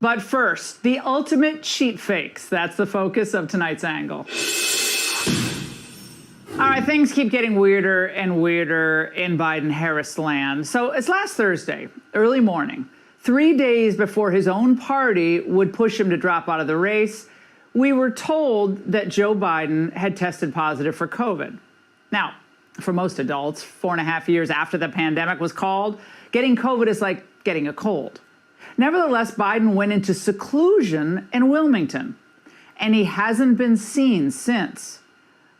But first, the ultimate cheat fakes. That's the focus of tonight's angle. All right, things keep getting weirder and weirder in Biden-Harris land. So it's last Thursday, early morning, 3 days before his own party would push him to drop out of the race, we were told that Joe Biden had tested positive for COVID. Now, for most adults, 4.5 years after the pandemic was called, getting COVID is like getting a cold. Nevertheless, Biden went into seclusion in Wilmington, and he hasn't been seen since.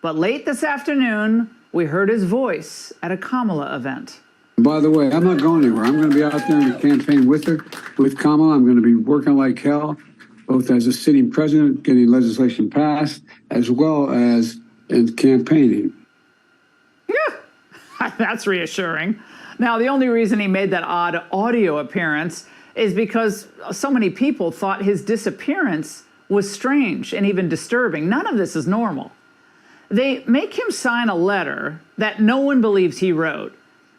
But late this afternoon, we heard his voice at a Kamala event. By the way, I'm not going anywhere. I'm going to be out there in the campaign with her, with Kamala. I'm going to be working like hell, both as a sitting president, getting legislation passed, as well as in campaigning. Yeah, that's reassuring. Now, the only reason he made that odd audio appearance is because so many people thought his disappearance was strange and even disturbing. None of this is normal. They make him sign a letter that no one believes he wrote.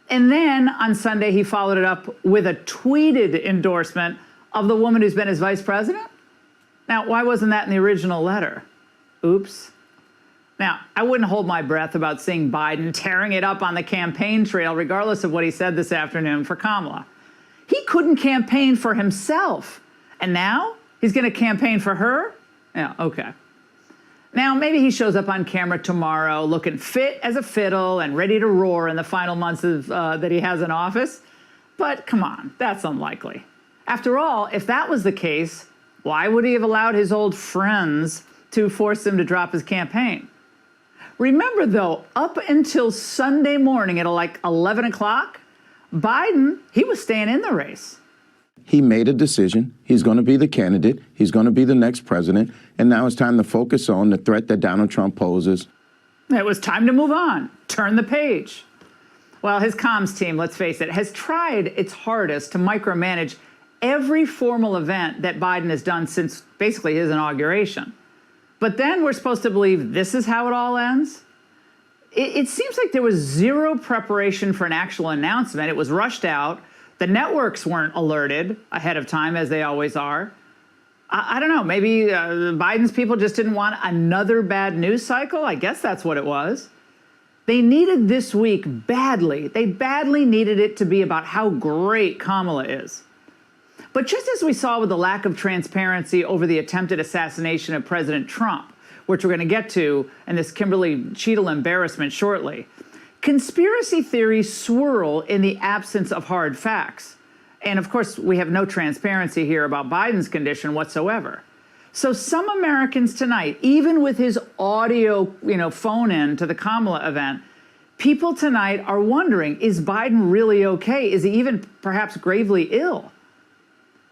And then on Sunday, he followed it up with a tweeted endorsement of the woman who's been his vice president. Now, why wasn't that in the original letter? Oops. Now, I wouldn't hold my breath about seeing Biden tearing it up on the campaign trail, regardless of what he said this afternoon for Kamala. He couldn't campaign for himself. And now he's going to campaign for her? Yeah, okay. Now, maybe he shows up on camera tomorrow looking fit as a fiddle and ready to roar in the final months of, that he has in office. But come on, that's unlikely. After all, if that was the case, why would he have allowed his old friends to force him to drop his campaign? Remember, though, up until Sunday morning at like 11 o'clock, Biden, he was staying in the race. He made a decision. He's going to be the candidate. He's going to be the next president. And now it's time to focus on the threat that Donald Trump poses. It was time to move on, turn the page. Well, his comms team, let's face it, has tried its hardest to micromanage every formal event that Biden has done since basically his inauguration. But then we're supposed to believe this is how it all ends? It seems like there was zero preparation for an actual announcement. It was rushed out. The networks weren't alerted ahead of time, as they always are. I don't know, maybe Biden's people just didn't want another bad news cycle? I guess that's what it was. They needed this week badly. They badly needed it to be about how great Kamala is. But just as we saw with the lack of transparency over the attempted assassination of President Trump, which we're going to get to in this Kimberly Cheadle embarrassment shortly, conspiracy theories swirl in the absence of hard facts. And of course, we have no transparency here about Biden's condition whatsoever. So some Americans tonight, even with his audio, phone in to the Kamala event, people tonight are wondering, is Biden really okay? Is he even perhaps gravely ill?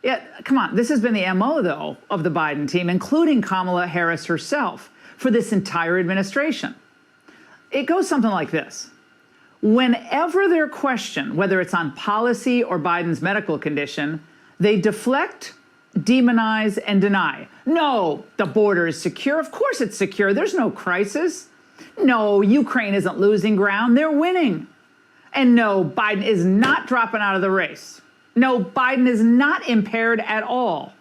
Yeah, come on, this has been the MO, though, of the Biden team, including Kamala Harris herself, for this entire administration. It goes something like this. Whenever they're questioned, whether it's on policy or Biden's medical condition, they deflect, demonize, and deny. No, the border is secure. Of course it's secure. There's no crisis. No, Ukraine isn't losing ground. They're winning. And no, Biden is not dropping out of the race. No, Biden is not impaired at all.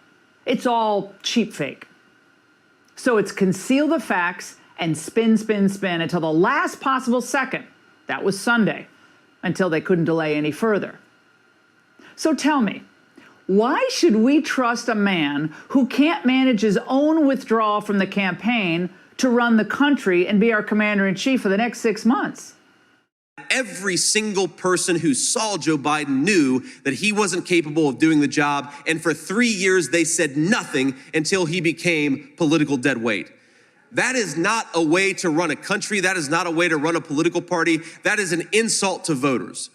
It's all cheap fake. So it's conceal the facts and spin, spin, spin until the last possible second. That was Sunday, until they couldn't delay any further. So tell me, why should we trust a man who can't manage his own withdrawal from the campaign to run the country and be our commander-in-chief for the next 6 months? Every single person who saw Joe Biden knew that he wasn't capable of doing the job, and for 3 years they said nothing until he became political dead weight. That is not a way to run a country. That is not a way to run a political party. That is an insult to voters.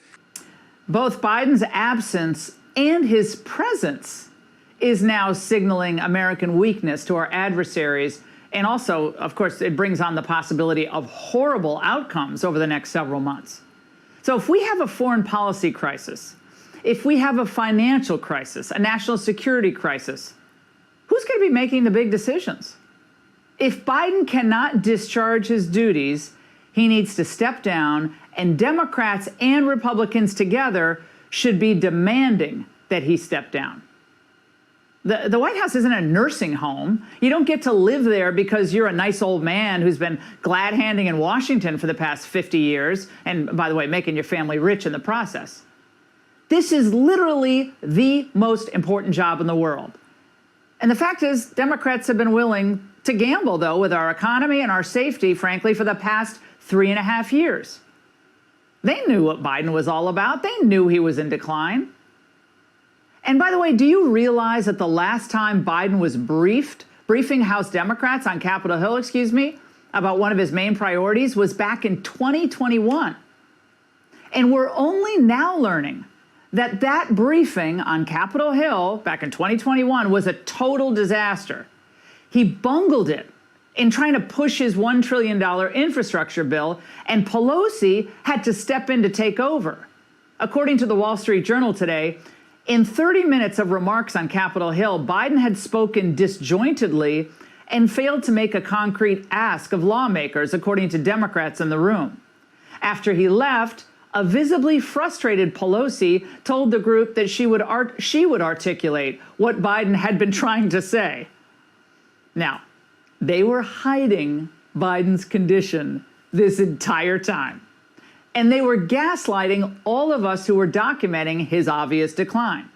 Both Biden's absence and his presence is now signaling American weakness to our adversaries. And also, of course, it brings on the possibility of horrible outcomes over the next several months. So if we have a foreign policy crisis, if we have a financial crisis, a national security crisis, who's going to be making the big decisions? If Biden cannot discharge his duties, he needs to step down, and Democrats and Republicans together should be demanding that he step down. The White House isn't a nursing home. You don't get to live there because you're a nice old man who's been glad-handing in Washington for the past 50 years, and by the way, making your family rich in the process. This is literally the most important job in the world. And the fact is, Democrats have been willing to gamble, though, with our economy and our safety, frankly, for the past 3.5 years. They knew what Biden was all about. They knew he was in decline. And by the way, do you realize that the last time Biden was briefing House Democrats on Capitol Hill, about one of his main priorities was back in 2021. And we're only now learning that that briefing on Capitol Hill back in 2021 was a total disaster. He bungled it in trying to push his $1 trillion infrastructure bill, and Pelosi had to step in to take over. According to the Wall Street Journal today, in 30 minutes of remarks on Capitol Hill, Biden had spoken disjointedly and failed to make a concrete ask of lawmakers, according to Democrats in the room. After he left, a visibly frustrated Pelosi told the group that she would articulate what Biden had been trying to say. Now, they were hiding Biden's condition this entire time. And they were gaslighting all of us who were documenting his obvious decline.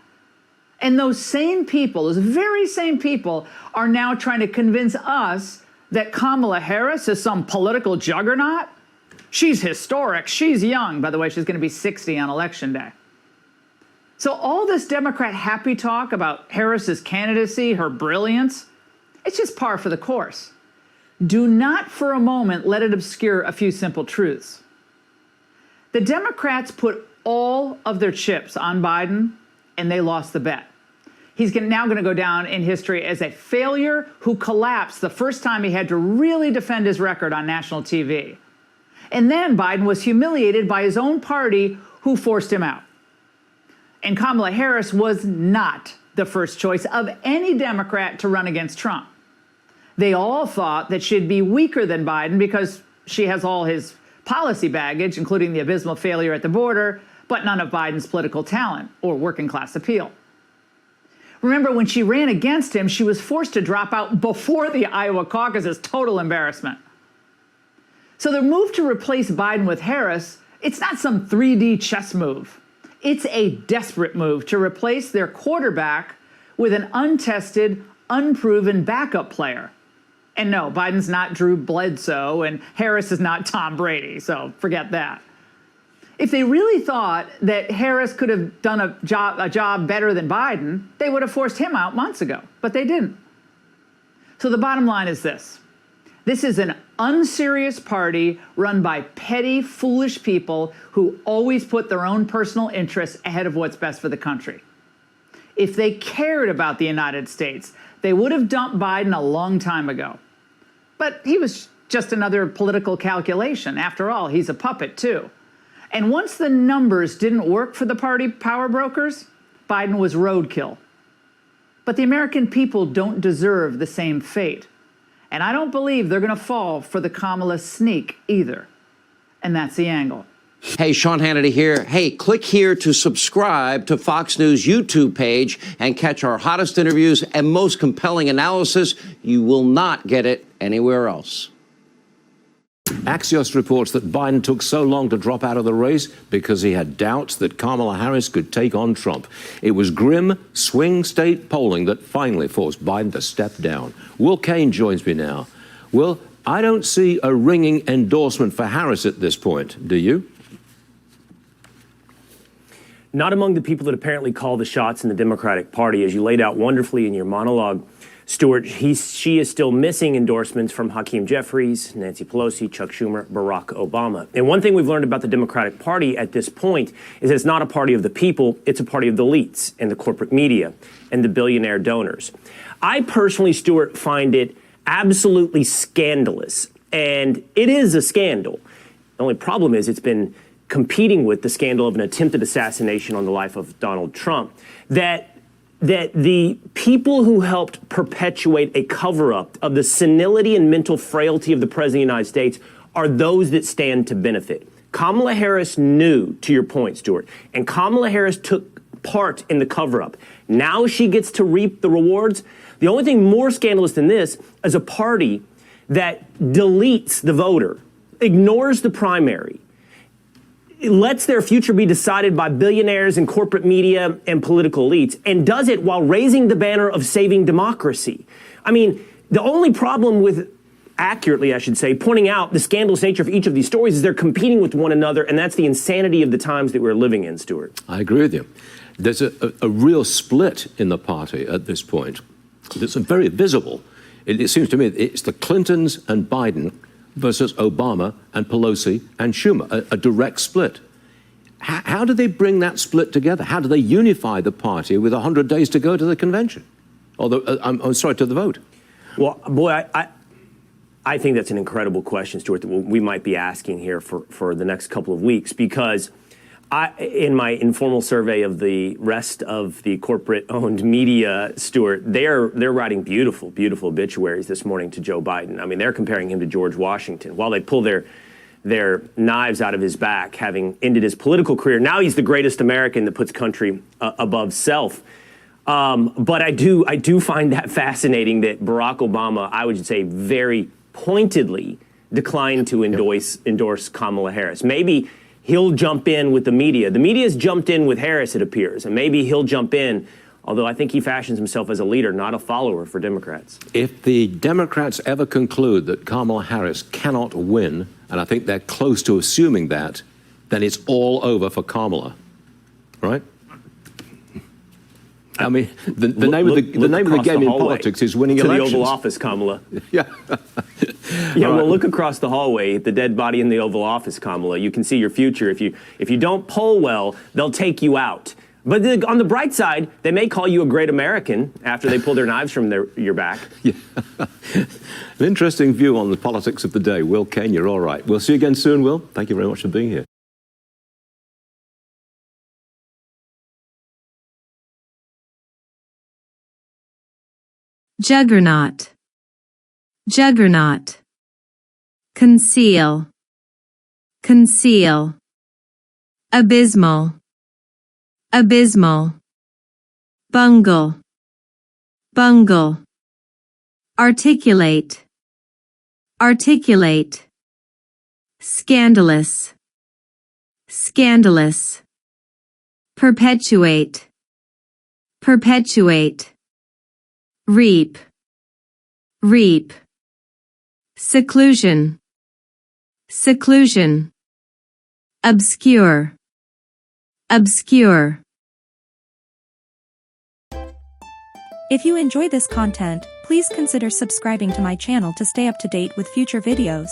And those same people, those very same people, are now trying to convince us that Kamala Harris is some political juggernaut. She's historic. She's young. By the way, she's going to be 60 on Election Day. So all this Democrat happy talk about Harris's candidacy, her brilliance, it's just par for the course. Do not for a moment let it obscure a few simple truths. The Democrats put all of their chips on Biden, and they lost the bet. He's now going to go down in history as a failure who collapsed the first time he had to really defend his record on national TV. And then Biden was humiliated by his own party, who forced him out. And Kamala Harris was not the first choice of any Democrat to run against Trump. They all thought that she'd be weaker than Biden because she has all his policy baggage, including the abysmal failure at the border, but none of Biden's political talent or working class appeal. Remember, when she ran against him, she was forced to drop out before the Iowa caucuses. Total embarrassment. So the move to replace Biden with Harris, it's not some 3D chess move. It's a desperate move to replace their quarterback with an untested, unproven backup player. And no, Biden's not Drew Bledsoe, and Harris is not Tom Brady, so forget that. If they really thought that Harris could have done a job better than Biden, they would have forced him out months ago, but they didn't. So the bottom line is this. This is an unserious party run by petty, foolish people who always put their own personal interests ahead of what's best for the country. If they cared about the United States, they would have dumped Biden a long time ago. But he was just another political calculation. After all, he's a puppet, too. And once the numbers didn't work for the party power brokers, Biden was roadkill. But the American people don't deserve the same fate. And I don't believe they're going to fall for the Kamala sneak either. And that's the angle. Hey, Sean Hannity here. Hey, click here to subscribe to Fox News YouTube page and catch our hottest interviews and most compelling analysis. You will not get it anywhere else. Axios reports that Biden took so long to drop out of the race because he had doubts that Kamala Harris could take on Trump. It was grim swing state polling that finally forced Biden to step down. Will Cain joins me now. Will, I don't see a ringing endorsement for Harris at this point. Do you? Not among the people that apparently call the shots in the Democratic Party, as you laid out wonderfully in your monologue. Stuart, she is still missing endorsements from Hakeem Jeffries, Nancy Pelosi, Chuck Schumer, Barack Obama. And one thing we've learned about the Democratic Party at this point is that it's not a party of the people, it's a party of the elites and the corporate media and the billionaire donors. I personally, Stuart, find it absolutely scandalous. And it is a scandal. The only problem is it's been competing with the scandal of an attempted assassination on the life of Donald Trump, that the people who helped perpetuate a cover-up of the senility and mental frailty of the President of the United States are those that stand to benefit. Kamala Harris knew, to your point, Stuart, and Kamala Harris took part in the cover-up. Now she gets to reap the rewards. The only thing more scandalous than this is a party that deletes the voter, ignores the primary, lets their future be decided by billionaires and corporate media and political elites, and does it while raising the banner of saving democracy. I mean, the only problem with, accurately I should say, pointing out the scandalous nature of each of these stories is they're competing with one another, and that's the insanity of the times that we're living in, Stuart. I agree with you. There's a real split in the party at this point. It's very visible. It seems to me it's the Clintons and Biden versus Obama and Pelosi and Schumer, a direct split. How do they bring that split together? How do they unify the party with 100 days to go to the convention? Or I'm sorry, to the vote? Well, boy, I think that's an incredible question, Stuart, that we might be asking here for the next couple of weeks, because in my informal survey of the rest of the corporate-owned media, Stuart, they're writing beautiful, beautiful obituaries this morning to Joe Biden. I mean, they're comparing him to George Washington. While they pull their knives out of his back, having ended his political career, now he's the greatest American that puts country above self. But I do find that fascinating that Barack Obama, I would say, very pointedly declined to endorse Kamala Harris. Maybe he'll jump in with the media. The media's jumped in with Harris, it appears, and maybe he'll jump in, although I think he fashions himself as a leader, not a follower for Democrats. If the Democrats ever conclude that Kamala Harris cannot win, and I think they're close to assuming that, then it's all over for Kamala, right? I mean, the name of the game in politics is winning elections. To the Oval Office, Kamala. Yeah. Yeah, well, look across the hallway at the dead body in the Oval Office, Kamala. You can see your future. If you don't poll well, they'll take you out. But on the bright side, they may call you a great American after they pull their knives from your back. Yeah. An interesting view on the politics of the day. Will Kane, you're all right. We'll see you again soon, Will. Thank you very much for being here. Juggernaut, juggernaut. Conceal, conceal. Abysmal, abysmal. Bungle, bungle. Articulate, articulate. Scandalous, scandalous. Perpetuate, perpetuate. Reap, reap. Seclusion, seclusion. Obscure, obscure. If you enjoy this content, please consider subscribing to my channel to stay up to date with future videos.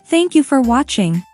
Thank you for watching.